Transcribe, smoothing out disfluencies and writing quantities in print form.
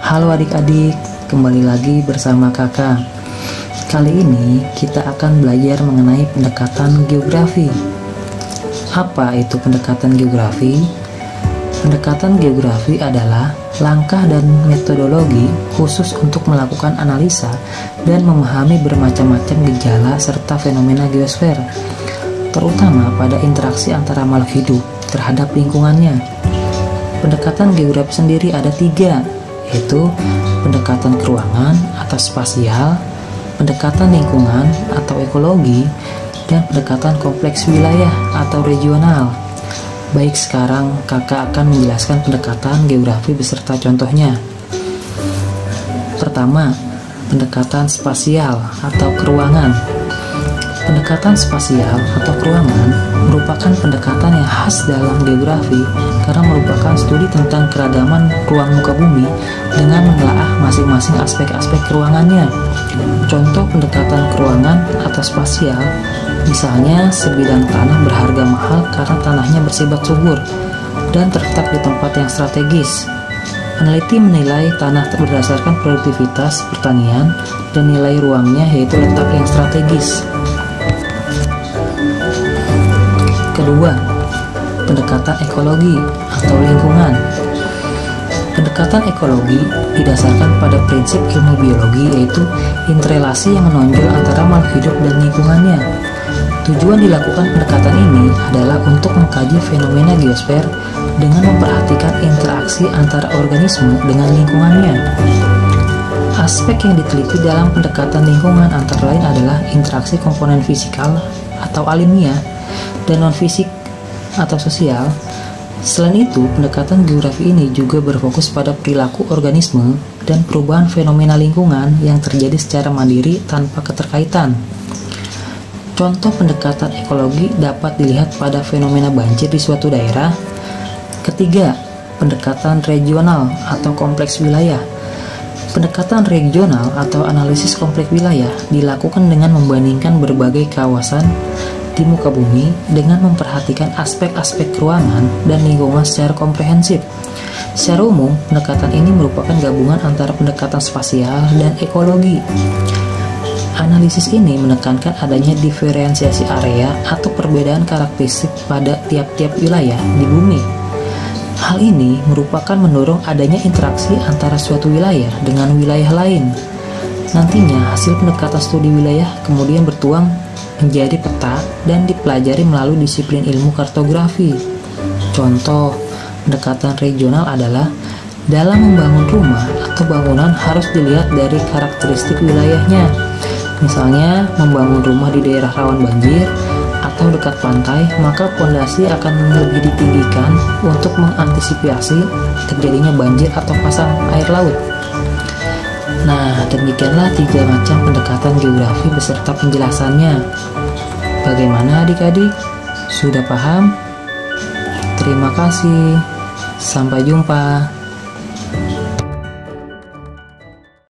Halo adik-adik, kembali lagi bersama kakak. Kali ini kita akan belajar mengenai pendekatan geografi. Apa itu pendekatan geografi? Pendekatan geografi adalah langkah dan metodologi khusus untuk melakukan analisa dan memahami bermacam-macam gejala serta fenomena geosfer, terutama pada interaksi antara makhluk hidup terhadap lingkungannya. Pendekatan geografi sendiri ada 3, yaitu pendekatan keruangan atau spasial, pendekatan lingkungan atau ekologi, dan pendekatan kompleks wilayah atau regional. Baik, sekarang kakak akan menjelaskan pendekatan geografi beserta contohnya. Pertama, pendekatan spasial atau keruangan. Pendekatan spasial atau keruangan merupakan pendekatan yang khas dalam geografi karena merupakan studi tentang keragaman ruang muka bumi dengan menelaah masing-masing aspek-aspek keruangannya. Contoh pendekatan keruangan atau spasial, misalnya sebidang tanah berharga mahal karena tanahnya bersifat subur dan terletak di tempat yang strategis. Peneliti menilai tanah berdasarkan produktivitas pertanian dan nilai ruangnya, yaitu letak yang strategis. Kedua, pendekatan ekologi atau lingkungan. Pendekatan ekologi didasarkan pada prinsip ilmu biologi, yaitu interelasi yang menonjol antara makhluk hidup dan lingkungannya. Tujuan dilakukan pendekatan ini adalah untuk mengkaji fenomena geosfer dengan memperhatikan interaksi antara organisme dengan lingkungannya. Aspek yang diteliti dalam pendekatan lingkungan antara lain adalah interaksi komponen fisikal atau alamiah dan non-fisik atau sosial. Selain itu, pendekatan geografi ini juga berfokus pada perilaku organisme dan perubahan fenomena lingkungan yang terjadi secara mandiri tanpa keterkaitan. Contoh pendekatan ekologi dapat dilihat pada fenomena banjir di suatu daerah. Ketiga, pendekatan regional atau kompleks wilayah. Pendekatan regional atau analisis kompleks wilayah dilakukan dengan membandingkan berbagai kawasan di muka bumi dengan memperhatikan aspek-aspek ruangan dan lingkungan secara komprehensif. Secara umum, pendekatan ini merupakan gabungan antara pendekatan spasial dan ekologi. Analisis ini menekankan adanya diferensiasi area atau perbedaan karakteristik pada tiap-tiap wilayah di bumi. Hal ini merupakan mendorong adanya interaksi antara suatu wilayah dengan wilayah lain. Nantinya, hasil pendekatan studi wilayah kemudian bertuang menjadi peta dan dipelajari melalui disiplin ilmu kartografi. Contoh pendekatan regional adalah dalam membangun rumah atau bangunan harus dilihat dari karakteristik wilayahnya. Misalnya, membangun rumah di daerah rawan banjir atau dekat pantai, maka fondasi akan lebih ditinggikan untuk mengantisipasi terjadinya banjir atau pasang air laut. Nah, demikianlah 3 macam pendekatan geografi beserta penjelasannya. Bagaimana adik-adik? Sudah paham? Terima kasih. Sampai jumpa.